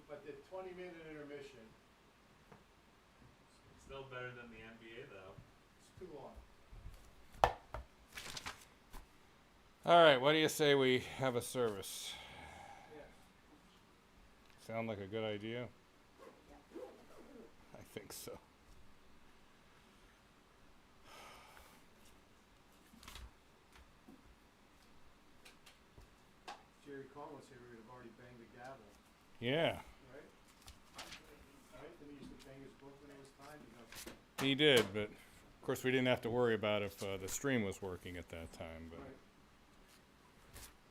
but the 20-minute intermission, Still better than the NBA, though. it's too long. All right, what do you say we have a service? Yes. Sound like a good idea? I think so. Jerry Cohen was here, we would have already banged the gavel, Yeah, right? Right? Didn't he used to bang his book when it was time? You know? he did, but of course we didn't have to worry about if the stream was working at that time. But Right.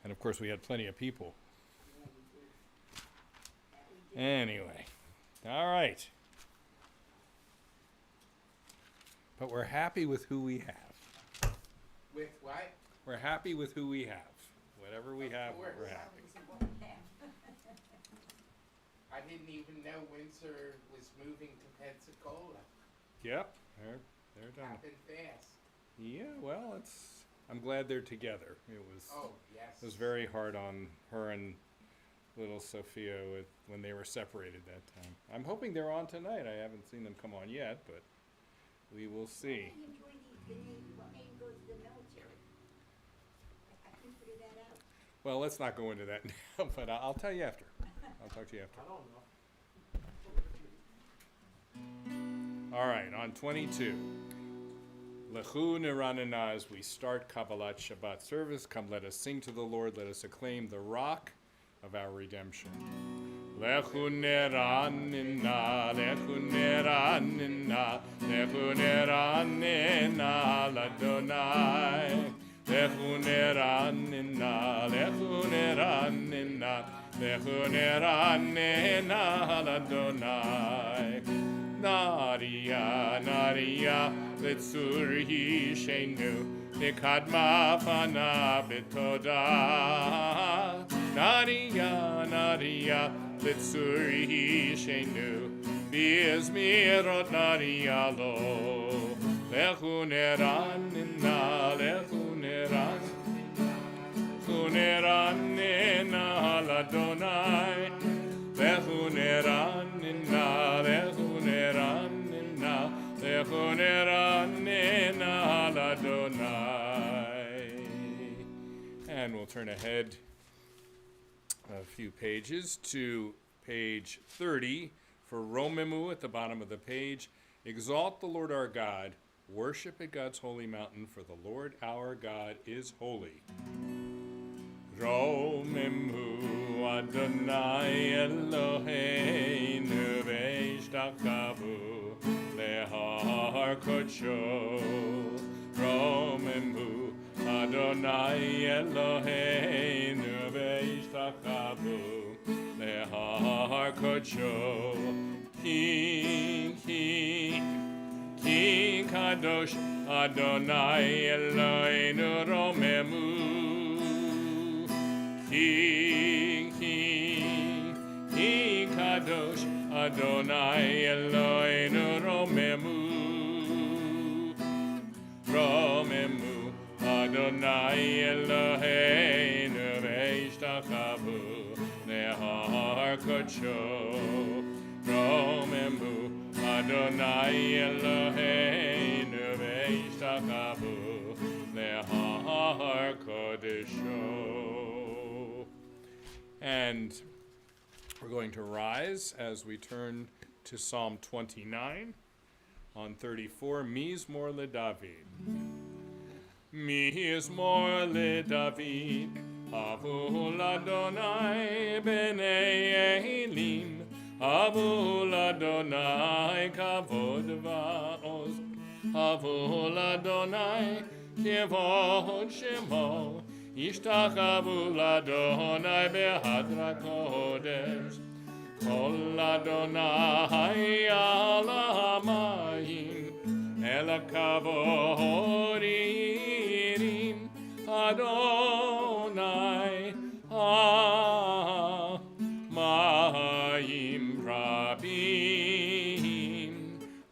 and of course we had plenty of people. Anyway, all right. But we're happy with who we have. With what? We're happy with who we have. Whatever we have, course. we're happy. I didn't even know Windsor was moving to Pensacola. Yep, they're done. Happened fast. Yeah, well, I'm glad they're together. It Oh, yes. was very hard on her and little Sophia when they were separated that time. I'm hoping they're on tonight. I haven't seen them come on yet, but we will see. What made him go to the military? I couldn't figure that out. Well, let's not go into that now, but I'll tell you after. I'll talk to you after. I don't know. All right, on 22. Lechu Niranana, as we start Kabbalat Shabbat service, come let us sing to the Lord, let us acclaim the rock of our redemption. Lechu Niranana, Lechu Niranana, Lechu Niranana, Ladonai. Lechu Niranana, Lechu Niranana, Lechu Niranana, Ladonai. Naria, Naria, Litzuri Shenu, Nikadma Fana Bitoda. Naria, Naria, Litzuri Shenu, Bizmirot Naria Lo. Lechuneranina, Lechuneran, Lechuneranina, Ladonai. Lechuneranina, Lechuneranina, Lechuneranina, Ladonai. And we'll turn ahead a few pages to page 30 for Romemu at the bottom of the page. Exalt the Lord our God, worship at God's holy mountain, for the Lord our God is holy. Romemu Adonai Eloheinu ve'ishtakavu lehar kodsho. Romemu Adonai Eloheinu ve'ishtakavu lehar kodsho. Ki kadosh Adonai Eloheinu romemu. Ki kadosh Adonai Eloheinu romemu. Romemu Adonai Eloheinu ve'ishtakavu lehar kodsho. Romemu Adonai Eloheinu ve'ishtakavu lehar kodesho. And we're going to rise as we turn to Psalm 29 on 34, Mizmor LeDavid. Mizmor LeDavid, Avu l'Adonai b'nei Elim, Avu l'Adonai kavod va'oz, Avu l'Adonai kivod shemo, Ishtachavu l'Adonai behadra kodesh, Kol Adonai al hamayim, el kavod irim, Adonai hamayim rabim,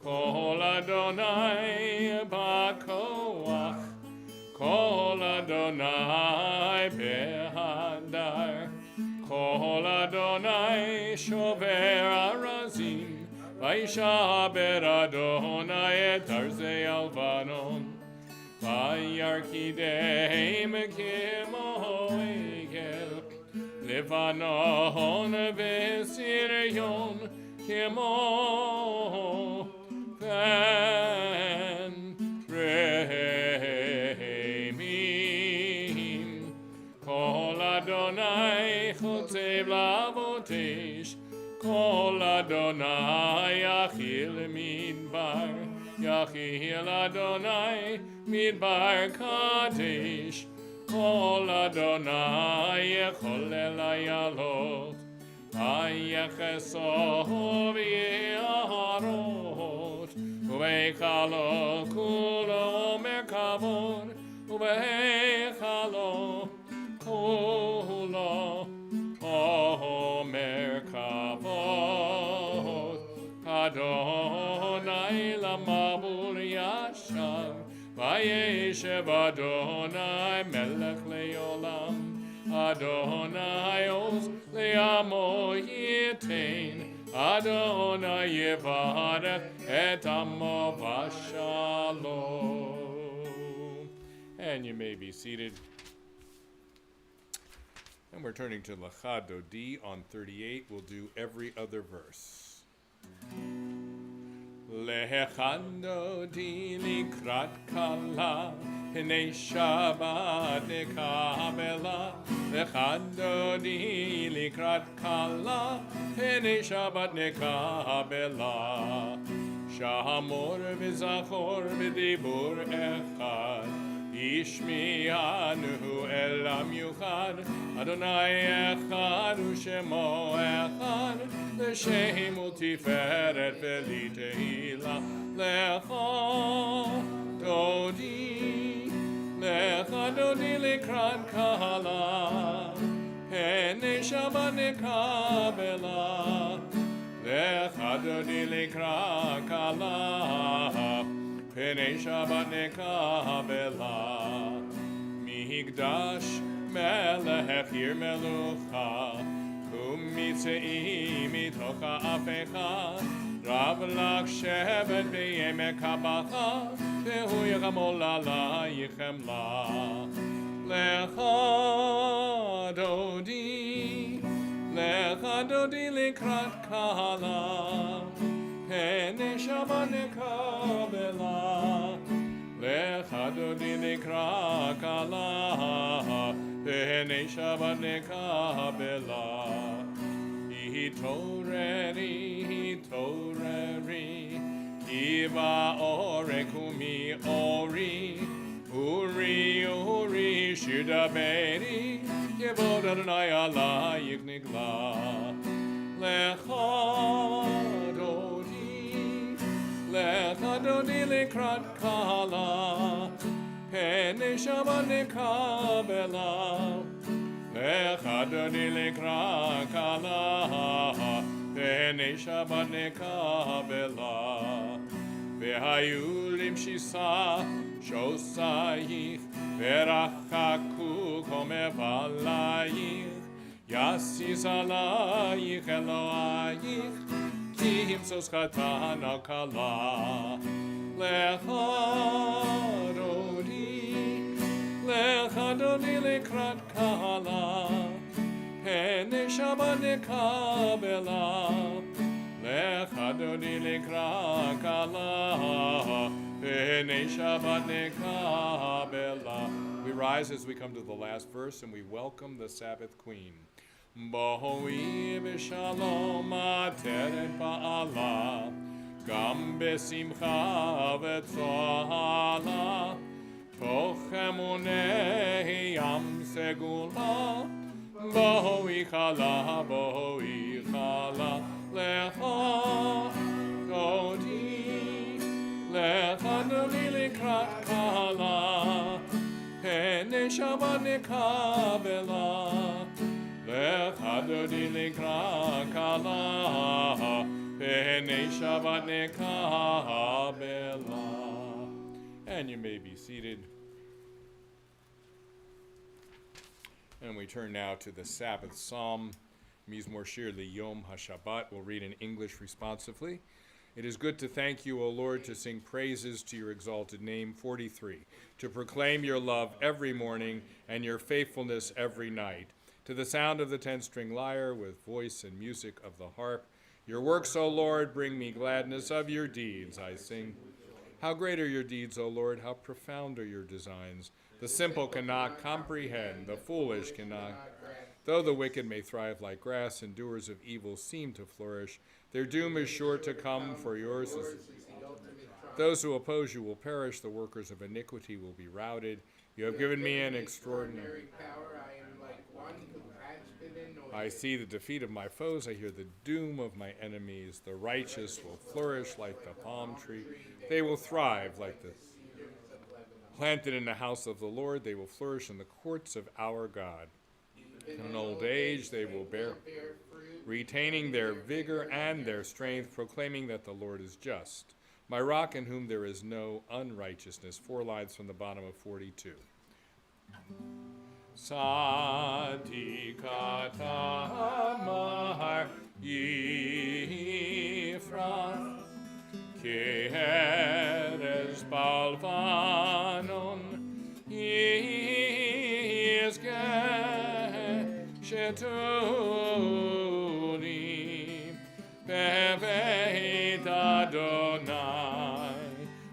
Kol Adonai bakoach, Kol Adonai behadar, Kol Adonai shover arazim, Vaishaber Adonai et arzei alvanon, Vayarkideim kimo egel, Levanon v'siryon kimo ven reimim. Kol Adonai chotzev lavotesh, Kol Adonai yachil midbar, Yachil Adonai midbar kadesh, Kol Adonai yecholel ayalot, Ayechesov yeharot, Uveichalo kulo merkavod, Uveichalo kulo omer kavod. Adonai lamabul yashav, Vayeshev Adonai melech leolam, Adonai oz le'amo yitain, Adonai yevarech et amo v'shalom. And you may be seated. And we're turning to Lachado D on 38. We'll do every other verse. Lechando di likrat kala, Pnei Shabbat nekabela. Lechando di likrat kala, Pnei Shabbat nekabela. Shamor v'zachor v'dibur echad, Ishmi'anu elam yuchad, Adonai echad u'shemo echad, L'shem u'tiferet v'litehila, Lecha dodi likrat kala, Pnei Shabbat nekabela, Lecha dodi likrat kala, Pnei Shabbat nekabela. Migdash melech yir melucha, Umitzei mitocha afecha, Rav lach shevet v'yemek habacha, Vehu yechamol alayichem la. Lecha dodi likrat kala, Pnei Shabbat nekabela. Lecha dodi likrat kala, Pnei Shabbat nekabela. Hitoreri, Kiva orek umi ori, Uri, shidaberi, Yevod Adonai alayich nigla. Lecha dodi likrat kala, Pnei Shabbat nekabela. Lecha dodi likrat kala, Pnei Shabbat nekabela. V'hayu limshisa shosayich, V'rachaku komev alayich, Yasis alayich Elohayich, Ki himsos chatan al kala. Lecha dodi likrat kala, Pnei Shabbat nekabela. Lecha dodi likrat kala, Pnei Shabbat nekabela. We rise as we come to the last verse and we welcome the Sabbath Queen. Bohi v'shalom ateret ba'ala, Gam besimcha v'tzohala, Toch emunei yam segula, Bohi chala, Lecha dodi likrat kala, Pnei Shabbat nekabela. Lecha dodi likrat kala, Pnei Shabbat nekabela. And you may be seated. And we turn now to the Sabbath Psalm, Mizmor Shir Yom HaShabbat. We'll read in English responsively. It is good to thank you, O Lord, to sing praises to your exalted name. 43. To proclaim your love every morning and your faithfulness every night. To the sound of the 10-string lyre with voice and music of the harp. Your works, O Lord, bring me gladness of your deeds. I sing. How great are your deeds, O Lord, how profound are your designs. The simple cannot comprehend, the foolish cannot. Though the wicked may thrive like grass and doers of evil seem to flourish, their doom is sure to come, for yours is. Those who oppose you will perish, the workers of iniquity will be routed. You have given me an extraordinary power. I am like one who has been anointed. I see the defeat of my foes, I hear the doom of my enemies. The righteous will flourish like the palm tree. They will thrive like the planted in the house of the Lord. They will flourish in the courts of our God. In old age they will bear, retaining their vigor and their strength, proclaiming that the Lord is just, my rock in whom there is no unrighteousness. 4 lines from the bottom of 42. Sadikata Mahar Yifra Keheres Balvanon Shetuni Beveit Adonai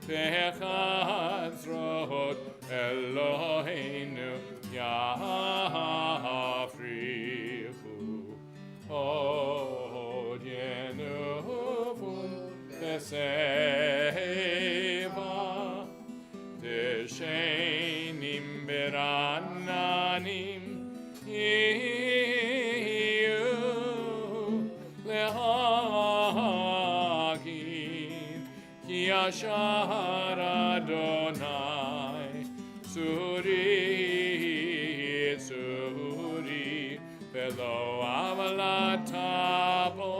Bechazrot Eloheinu Yafrihu Odyenu Beseva Deshenim Berananim Lehagin Ki Ashar Adonai Suri Velo Avalatabo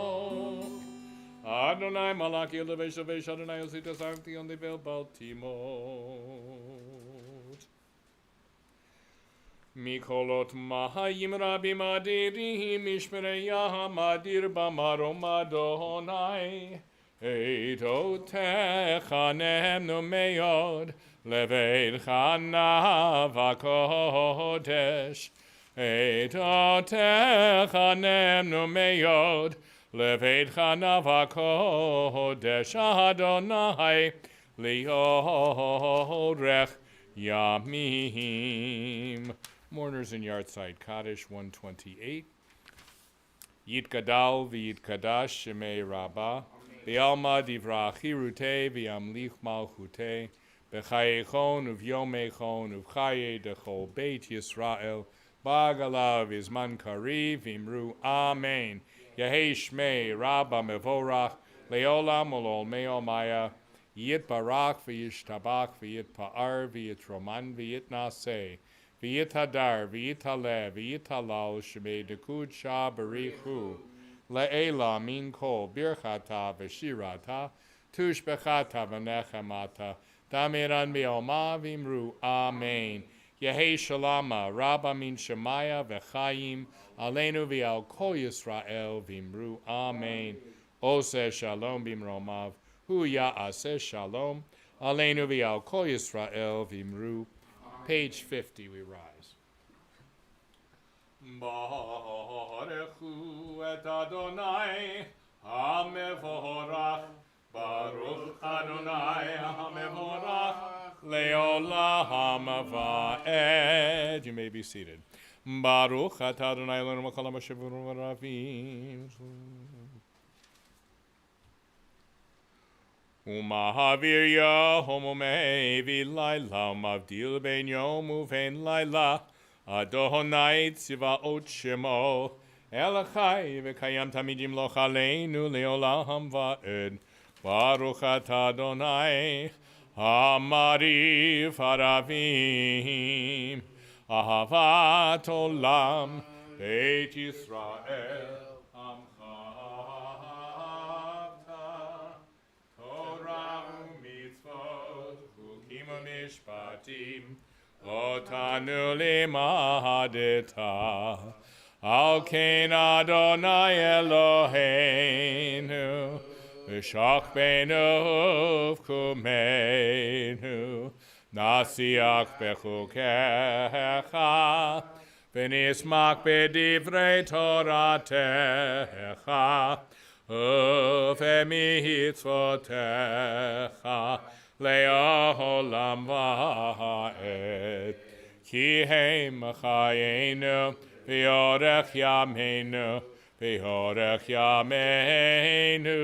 Adonai Malaki Elevation Adonai Osita Sancti on the Vel Baltimore Mikolot Mahayim Rabbi Madirihim Ishmereya Madir Bamarom Adonai Eito Techanem no Meyod Leveid Chanav HaKodesh Eito Techanem no Meyod Leveid Chanav HaKodesh Adonai Liodrech Yamim. Mourners in Yardside Kaddish 128. Yitgadal v'yitkadash shemei Rabbah V'alma divra chirute v'yamlich malchute B'chayechon uv'yomechon uv'chaye dechol Beit Yisrael Ba'agalav izman kari v'imru Amen. Yehei shmei Rabbah mevorach Leolam olol meomaya Yit barach v'yishtabach v'yit pa'ar v'yit roman v'yit naseh v'yit hadar v'yit haleh v'yit halal shemei dekud shah barichu le'ela min kol birchata v'shirata tushbechata v'nechemata damiran v'yoma v'imru Amen. Yehei shalama Rabba min shemaya v'chayim aleinu v'al kol Yisrael v'imru Amen. Oseh shalom b'imromav Hu ya'aseh shalom aleinu v'al kol Yisrael v'imru. Page 50, we rise. Baruchu et Adonai hamevorach Baruch Adonai hamevorach leolam va'ed. You may be seated. Baruch et Adonai Eloheinu melech haolam asher b'ru v'ravim. Umahavir Yahom umevi laila mavdil ben yom uvein laila Adonai tziva'ot shemo Elachai v'kayam tamidim loch aleinu leolam va'ed Baruch atah Adonai Hamarif haravim Ahavat olam Beit Yisrael Mishpatim Otanu limadita. Al Kain Adonai Eloheinu. V'shach beinu v'kumeinu. Nasiach bechukecha. V'nismak b'divrei Toratecha. Ufemitzvotecha. Le'olam va'ed. Ki heim chayenu. V'yorech yameinu. V'yorech yameinu.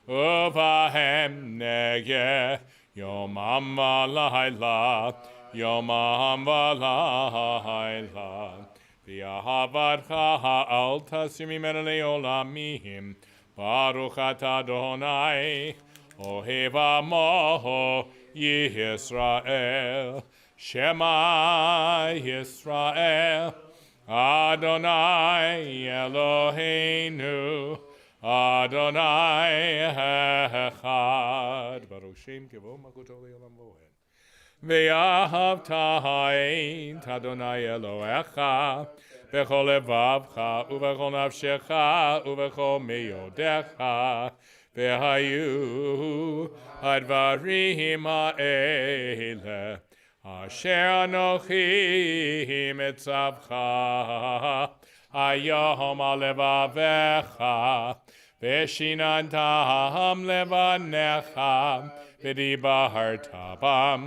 Uvahem negeh. Yomam v'layla. Yomam v'layla. V'yahavadcha ha'al tasim imenu le'olamim. Baruch atah Adonai. Ohev amo Yisrael. Shema Yisrael. Adonai Eloheinu. Adonai Echad. Baruch Shem Kevo Makuto Le'olam Voed. Ve'ahavta ha'et Adonai Elohecha. Bechol levavcha uvechol nafshecha uvechol meyodecha. Ve'hayu advarim ha'ele. Asher anochi mitzavcha. Hayom alevavecha. Veshinantam levanecha. V'dibartabam.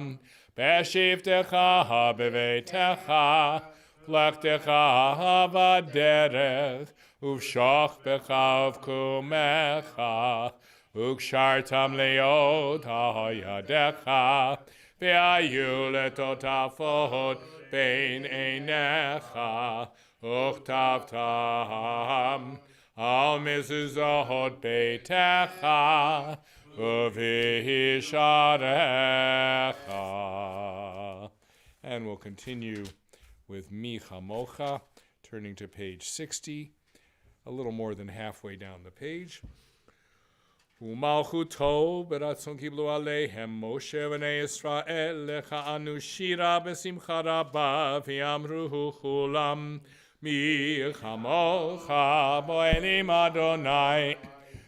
Beshivtecha bevetecha. Plechtecha v'derech. Uvshach becha uvkumecha. Ukshartam leot hayadecha. Ve'ayu letotafot bein einecha. Uchtavtam al mezuzot beitecha. Uvisharecha. And we'll continue with Mi Chamocha, turning to page 60, a little more than halfway down the page. Umalchuto beratzon kiblu aleihem Moshe v'nei Yisrael lecha anu shira b'simcha rabba v'yamruhu chulam mi chamocha bo'elim Adonai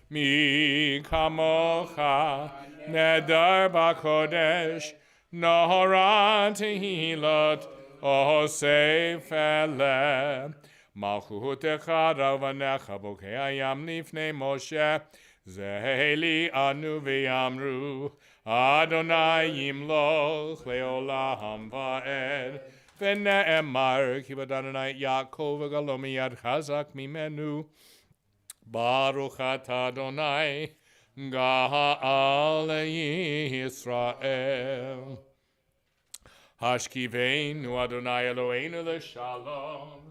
mi chamocha nedar b'kodesh nohora tehilot osef ele malchutecha ravanecha bokei hayam lifnei Moshe Zeheli anu v'yamru Adonai yimloch le'olam va'ed v'ne'emar ki b'Adonai Yaakov v'galo miyad chazak mimenu Baruch atah Adonai ga'al Yisrael Hashkiveinu Adonai Eloheinu l'shalom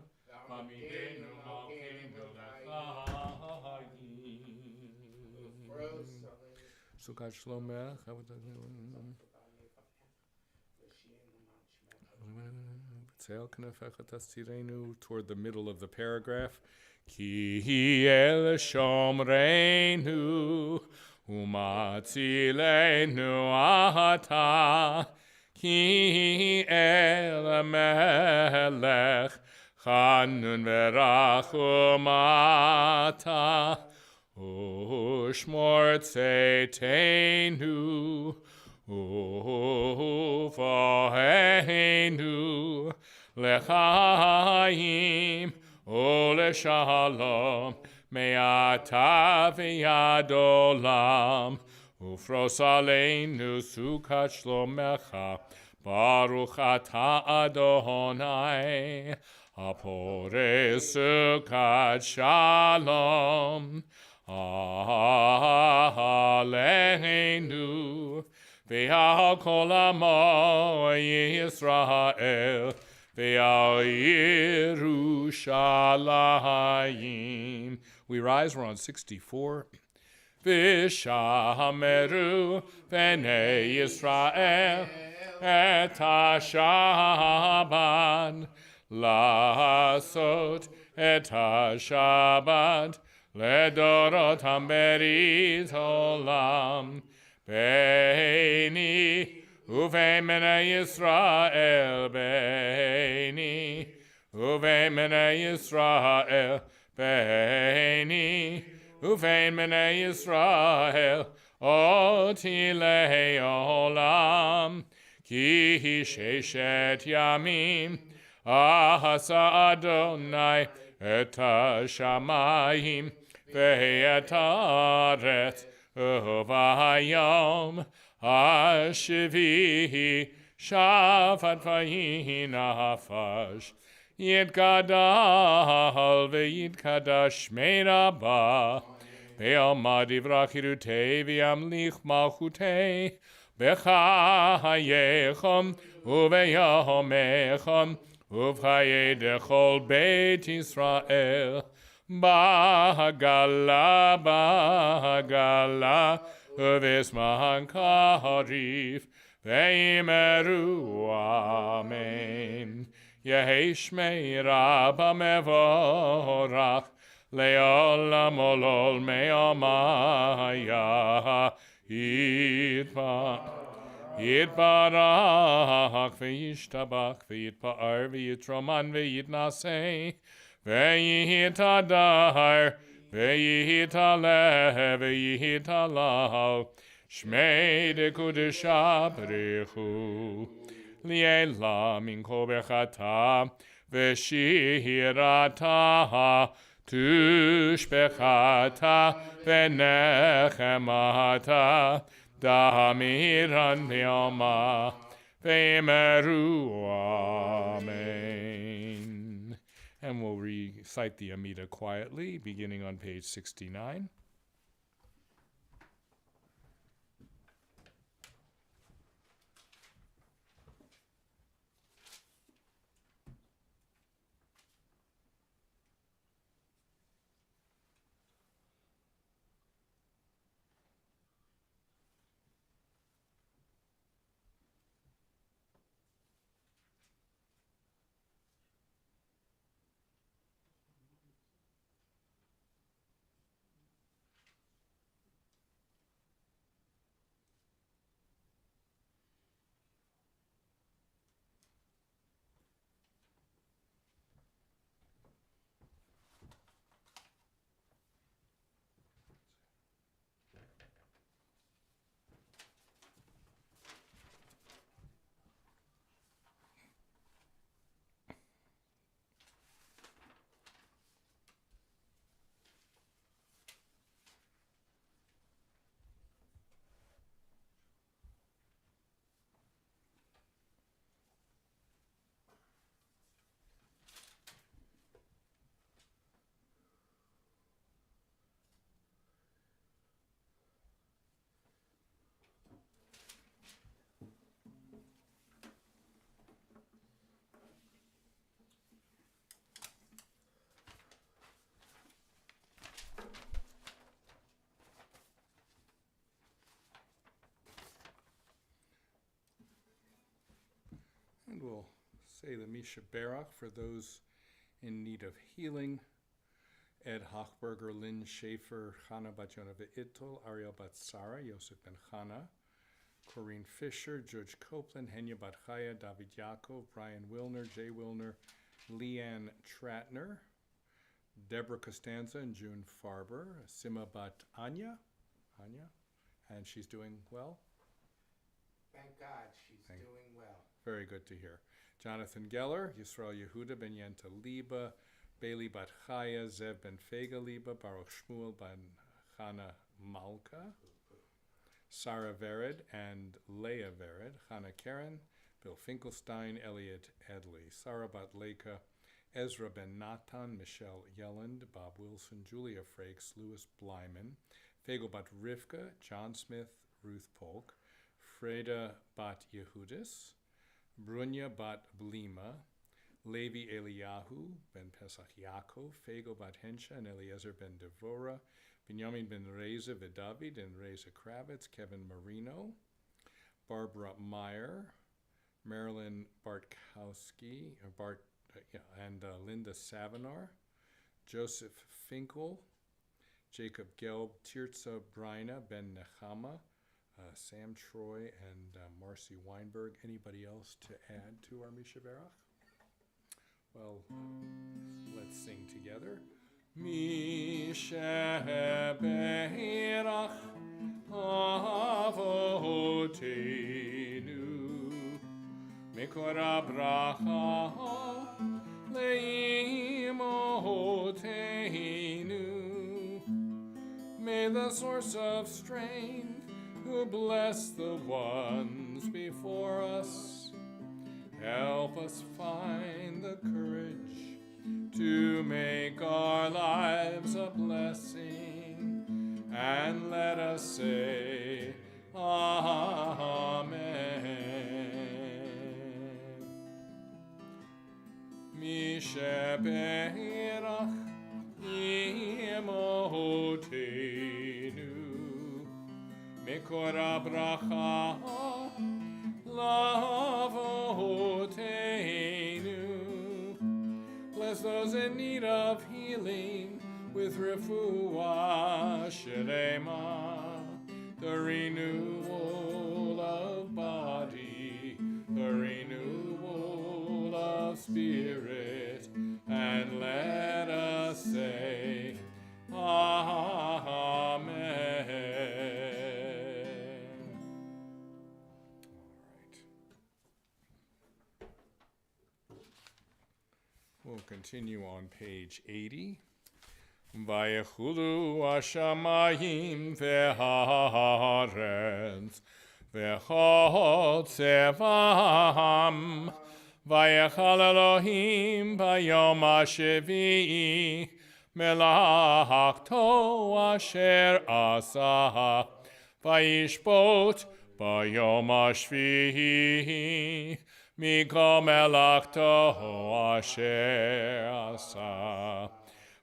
V'amidenu malkeinu l'chayim Sukkot Shlomech. Toward the middle of the paragraph. Ki el shomreinu umatzilenu ata. Ki el melech chanun verachum ata. Ushmor tzeiteinu, uvaheinu, lechaim, uleshalom, me'ata v'yad olam, ufros aleinu sukat shlomecha, baruch atah Adonai, apore sukat shalom, Aleinu v'al kol amo Yisrael v'al Yerushalayim. We rise, we're on 64. V'shameru b'nei Yisrael et ha-Shabbat la'asot et ha-Shabbat Ledorotam berit olam beini Uvemene Yisrael Beini, Uvemene Yisrael Beini, Uvemene Yisrael Otile Olam, Ki Sheshet Yamim, Ahasa Adonai et Hashamayim ve'et Haaretz Uvayom Hashivihi Shafat Vayi Nafash Yitgadal ve'yitkadash Me'rabah Ve'amad Ivrachirutei ve'amlich malchutei B'chayechom uve'yomechom Uvchaye dechol Beit Yisrael Ba'gala Uvisman karif Ve'imeru Amen Yehi Shmei Rabba Mevorach Le'olam olol me'amaya Yitbarach ve'yishtabach ve'yitpa'ar ve'yitroman ve'yitnaseh ve'yitadar ve'yitaleh ve'yitalal Shmei dekudesha b'rechu li'elam min kol bechata ve'shirata Tushbechata v'nechemata damiran v'yoma v'emeru amen. And we'll recite the Amida quietly, beginning on page 69. And we'll say the Misha Barach for those in need of healing. Ed Hochberger, Lynn Schaefer, Chana Bat Yonah Ve'itol, Ariel Bat Sarah, Yosef Ben Chana, Corinne Fisher, George Copeland, Henya Bat Chaya, David Yaakov, Brian Wilner, Jay Wilner, Leanne Tratner, Deborah Costanza and June Farber, Sima Bat Anya, and she's doing well. Thank God she's doing well. Very good to hear. Jonathan Geller, Yisrael Yehuda ben Yenta Liba, Bailey Bat Chaya, Zev ben Fega Liba, Baruch Shmuel ben Chana Malka, Sarah Vered and Leah Vered, Chana Karen, Bill Finkelstein, Elliot Edley, Sarah Bat Leka, Ezra ben Natan, Michelle Yelland, Bob Wilson, Julia Frakes, Louis Blyman, Fagel Bat Rivka, John Smith, Ruth Polk, Freda Bat Yehudis, Brunya Bat Blima, Levi Eliyahu, Ben Pesach Yaakov, Fagel Bat Hensha, and Eliezer ben Devora, Binyamin ben Reza Vidavid and Reza Kravitz, Kevin Marino, Barbara Meyer, Marilyn Bartkowski, and Linda Savinar, Joseph Finkel, Jacob Gelb, Tirza Brina, Ben Nechama, Sam Troy and Marcy Weinberg. Anybody else to add to our Mishaberach? Well, let's sing together. Mishaberach Avotenu Mikor Abracha Leimotenu. May the source of strength who bless the ones before us help us find the courage to make our lives a blessing, and let us say Amen. Mishaberach Imotenu Mikor Abracha Lavotenu. Bless those in need of healing with refuah shelema, the renewal of body, the renewal of spirit, and let us say Amen. We'll continue on page 80. Vayechulu hashamayim ve'haaretz ve'chol tzevam vayechal Elohim bayom hashevi'i melachto asher asa vayishbot bayom hashvi'i Mikol melachto asher asa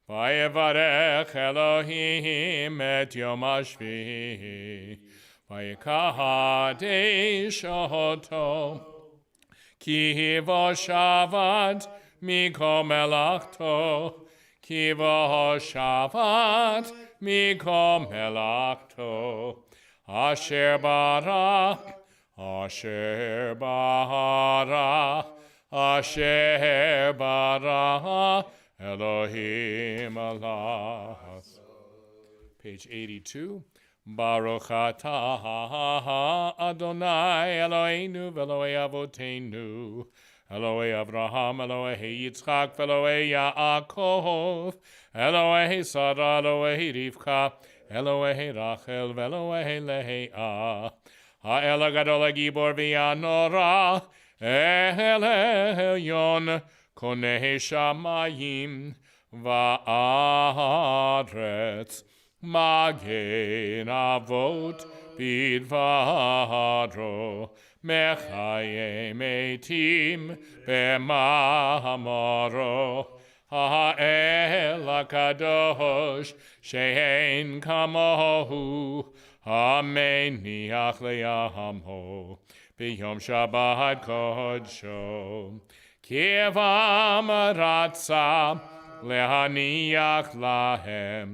Vayevarech Elohim et yom hashvi'i Vayikadesh oto Ki bo shavat mikol melachto Ki bo shavat mikol melachto Asher bara Asher bara, Asher bara, Elohim Allah. Page 82. Baruch atah Adonai Eloheinu v'Elohei Avotenu, Elohei Avraham, Elohei Yitzchak, v'Elohei Yaakov, Elohei Sarah, Elohei Rivka, Elohei Rachel, v'Elohei Leah. Ha'el HaGadol HaGibor v'Yanora, El Elyon, Konei Shamayim va'aretz, Magen Avot bidvaro, Mechaye Metim b'mamaro, Ha'el HaKadosh she'en kamohu, Hameniach le'amo b'yom Shabbat kodsho, Kivam ratza le'haniach lahem,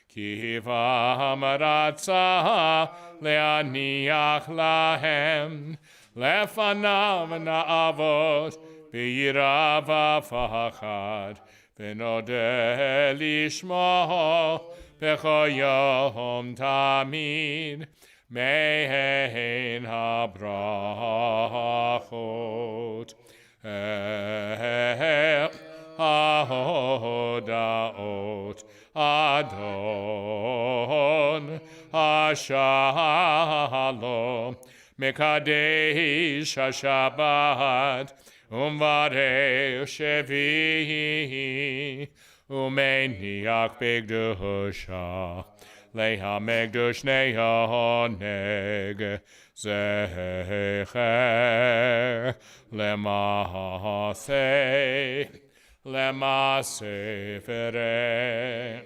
Kivam ratza le'haniach lahem, Lefanav na'avot b'yira v'fachad, v'nodeh lishmo B'chol yom tamid, mein habrachot, hahodaot, Adon hashalom, mekadesh hashabbat, umvareh shevi'i, Umeniach begdusha, leha megdush neoneg, zecher, lemase fere.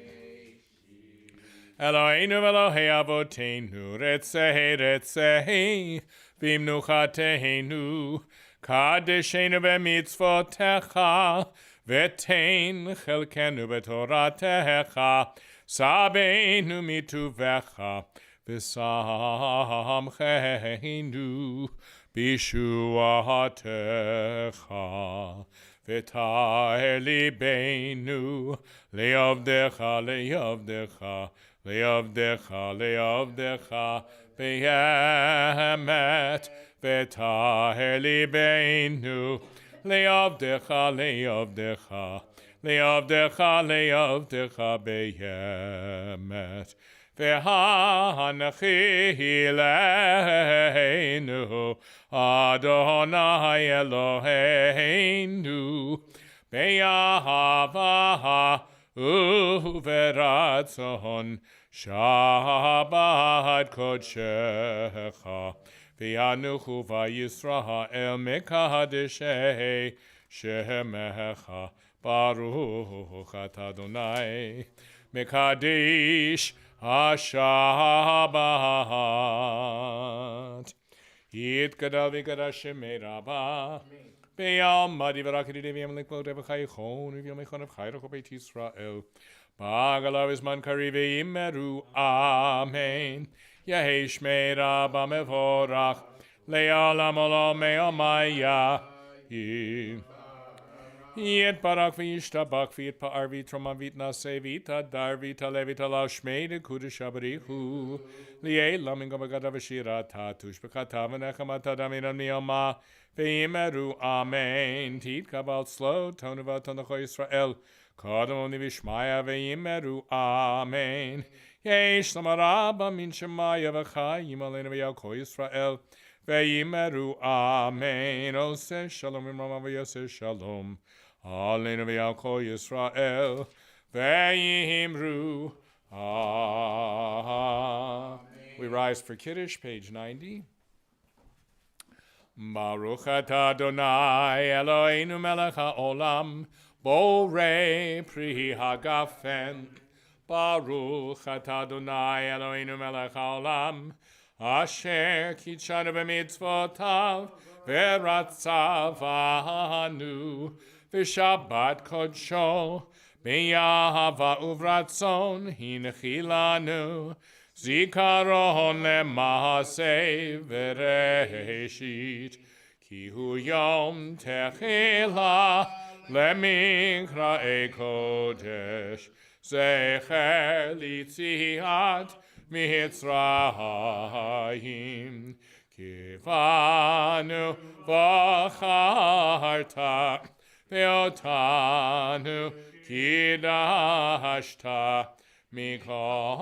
Eloheinu v'Elohei avotenu, retzei, v'imnuchateinu, kadeshenu b'mitzvotecha, V'tein chelkenu b'toratecha, sabeinu mituvecha, v'samcheinu b'shuatecha v'taher libeinu le'avdecha be'emet v'taher libeinu le'avdecha be'emet v'hanachi ileinu Adonai Eloheinu be'ahava uveratzon Shabbat kodshecha v'yanuchu v'yisrael mekadeshei shemecha Baruch atah Adonai mekadesh HaShabbat Yitgadal v'yikadash shemei Rabbah Be'almadi v'rakadi dev'yam likvot ev'chaychon v'yom echon ev'chayroch beit Yisrael Ba'agalav izman kari v'yimeru Amen Yehi shmei Rabbah mevorach le'olam olam me'omaya Yet barak v'yishtabach v'yit pa'ar v'yitrom v'yitnaseh v'yitadar v'yitalev v'yitalav shmei d'kudesh abarichu li'elam ingam v'gadav v'shira tatush b'chatav v'nechem atadamiran mi'oma v'yimeru amen titkabal slow tonuvat tonacho Yisrael kodom v'shmaya v'yimeru amen yesh lamarabba min shemaya v'chayim aleinu v'yalko Yisrael v'yimeru amen oseh shalom imrama v'yoseh shalom Aleinu v'yalko Yisrael v'yimru amen. We rise for Kiddush, page 90. Baruch atah Adonai Eloheinu melech haolam borei pri hagafen. Baruch atah Adonai Eloheinu melech haolam asher kitshanu b'mitzvotav v'ratzavanu v'shabbat kodsho b'yahava uvratzon hinchilanu zikaron lema'aseh v'reshit ki hu yom techila lemikra'ei kodesh zecher litziat mitzrayim kivanu v'charta ve'otanu kidashta mikol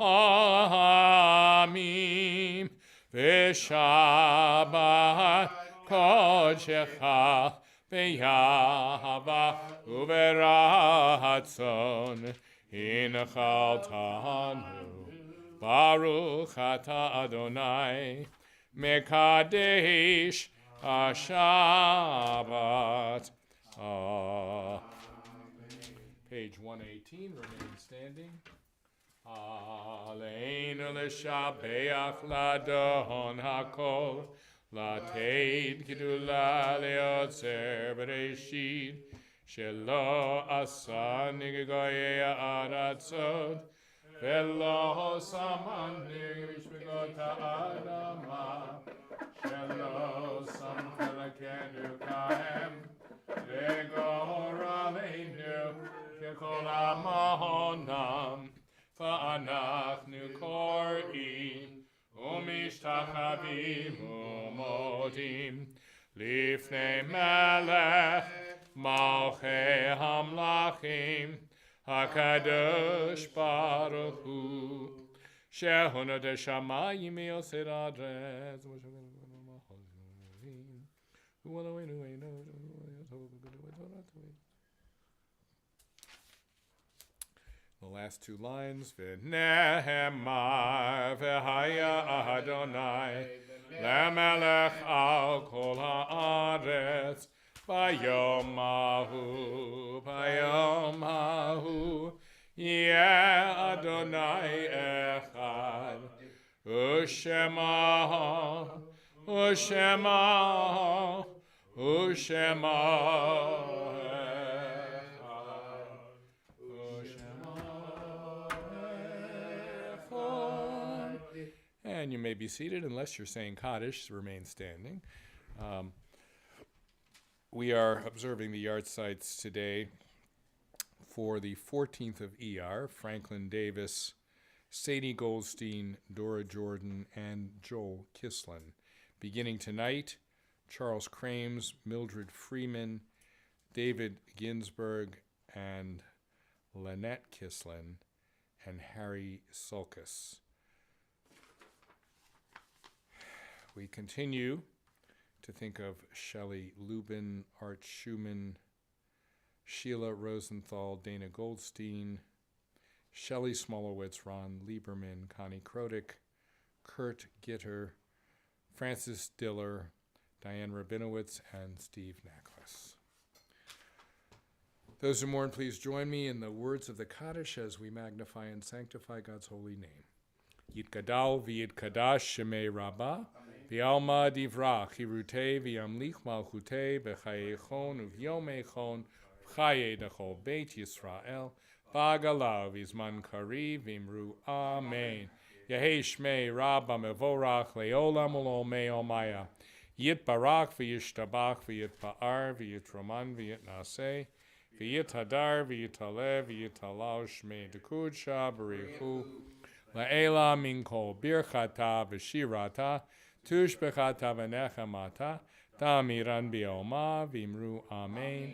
amim v'shabbat kodshecha ve'yahava uveratzon hinchaltanu Baruch atah Adonai mekadesh HaShabbat. Page 118, remain standing. Aleinu l'shabeach ladon hakol lateid kidula leotzer b'reishit shelo asa nigagoye aratzot velo saman nigmishmigot ha'adama shelo sam telekenu kahem v'gor aleinu kekol ha'mahonam va'anachnu kor'im umishtachavim umodim lifnei melech malchei hamlachim HaKadosh Baruch Hu Shehona de Shamayim Yosir Adres The last two lines V'nehemar v'haya Adonai Lemelech al kol ha'aretz Bayom hahu, Yeh Adonai echad, Ushema echad, echad, and and you may be seated unless you're saying Kaddish, remain standing. We are observing the yard sites today for the 14th of ER, Franklin Davis, Sadie Goldstein, Dora Jordan, and Joel Kislin. Beginning tonight, Charles Crames, Mildred Freeman, David Ginsberg, and Lynette Kislin, and Harry Sulkus. We continue to think of Shelley Lubin, Art Schumann, Sheila Rosenthal, Dana Goldstein, Shelley Smolowitz, Ron Lieberman, Connie Krodick, Kurt Gitter, Francis Diller, Diane Rabinowitz, and Steve Naklas. Those who mourn, please join me in the words of the Kaddish as we magnify and sanctify God's holy name. Yitgadal v'yitkadash shemei Rabbah, v'alma divrach, hirute v'yamlich malchute, b'chayechon uv'yomechon, v'chaye dechol beit Yisrael, v'agalav v'zman kari v'imru amen. Yehei shmei Rabbah mevorach le'olam u'l'olmei omaya. Yitbarach v'yishtabach v'yitpa'ar v'yitroman v'yitnaseh, v'yithadar v'yitalev v'yitalal shmei dekudsha b'richu la'ela min kol birchata v'shirata tushbechata v'nechamata ta'amiran bi'oma v'imru amen.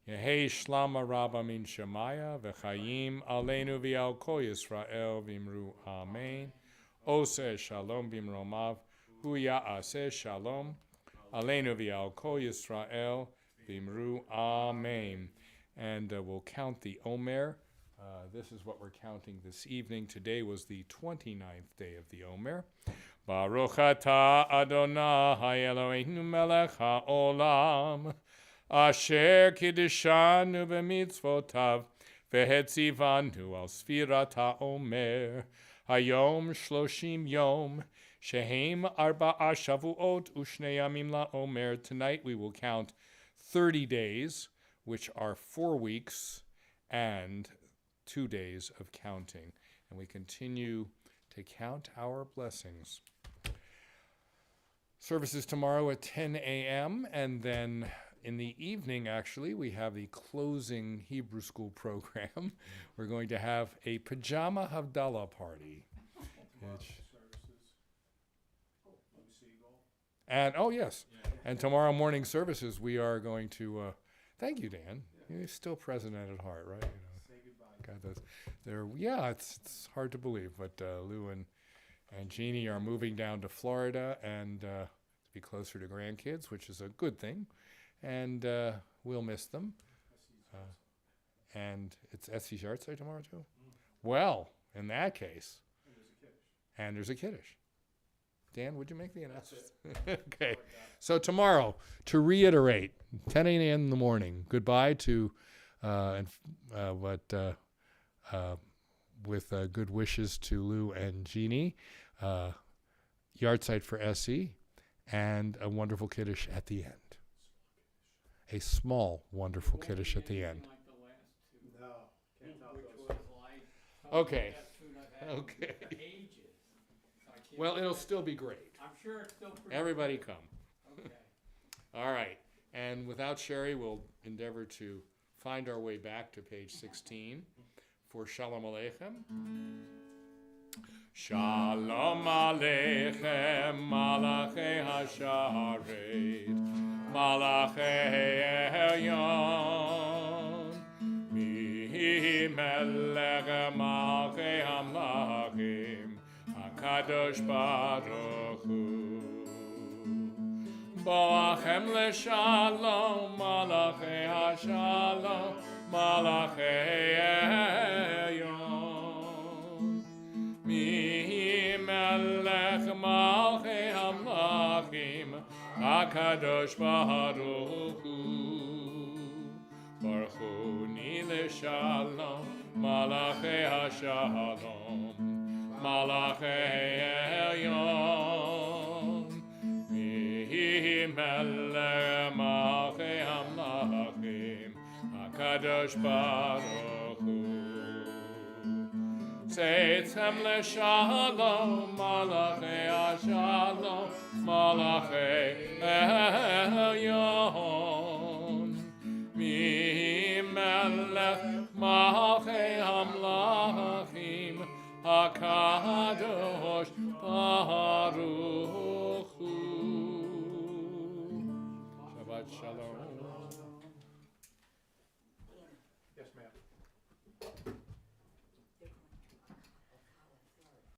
Yehei shlama Rabbah min shemaya v'chayim aleinu v'al kol Yisrael v'imru amen. Oseh shalom b'imromav hu ya'aseh shalom aleinu v'al kol Yisrael v'imru amen. And we'll count the Omer. This is what we're counting this evening. Today was the 29th day of the Omer. Baruch atah Adonai Eloheinu melech haolam, asher kiddishanu b'mitzvotav, v'hetzivanu al sfirat ha'omer, hayom shloshim yom, shehem arba'a shavuot u'shnei yamim la'omer. Tonight we will count 30 days, which are 4 weeks and 2 days of counting. And we continue to count our blessings. Services tomorrow at 10 a.m. And then in the evening, actually, we have the closing Hebrew school program. We're going to have a pajama Havdalah party. And, oh, yes. And tomorrow morning services, we are going to... thank you, Dan. You're still president at heart, right? Say goodbye. God, it's hard to believe, but Lou and Jeannie are moving down to Florida and to be closer to grandkids, which is a good thing, and we'll miss them. And it's Etsy's yard site tomorrow too. Well, in that case, and there's a kiddush. Dan, would you make the announcement? Okay. So tomorrow, to reiterate, 10 a.m. in the morning, goodbye to, with good wishes to Lou and Jeannie, yard site for Essie, and a wonderful kiddush at the end. A small, wonderful kiddush at the end. No, can't top those. Okay. Okay. Well, it'll still be great. I'm sure it's still pretty. Everybody come. Okay. All right. And without Sherry, we'll endeavor to find our way back to page 16 for Shalom Aleichem. Shalom Aleichem, Malachei HaSharet, Malachei Elyon, Mi Melech Malchei HaMlachim, Kadosh Baruch Hu. Boachem leShalom, Malachei HaShalom, Malachei Elyon. Mi Melech Malchei HaMlachim, HaKadosh Baruch Hu. Baruch Hu Ni leShalom, Malachei HaShalom, Malachei Elyon, Mi Melech Malchei HaMlachim, HaKadosh Baruch Hu. Tzeitzem leshalom, malachei ashalom, malachei elyon. Mimelech malchei hamlachim, hakadosh baruch hu. Shabbat shalom.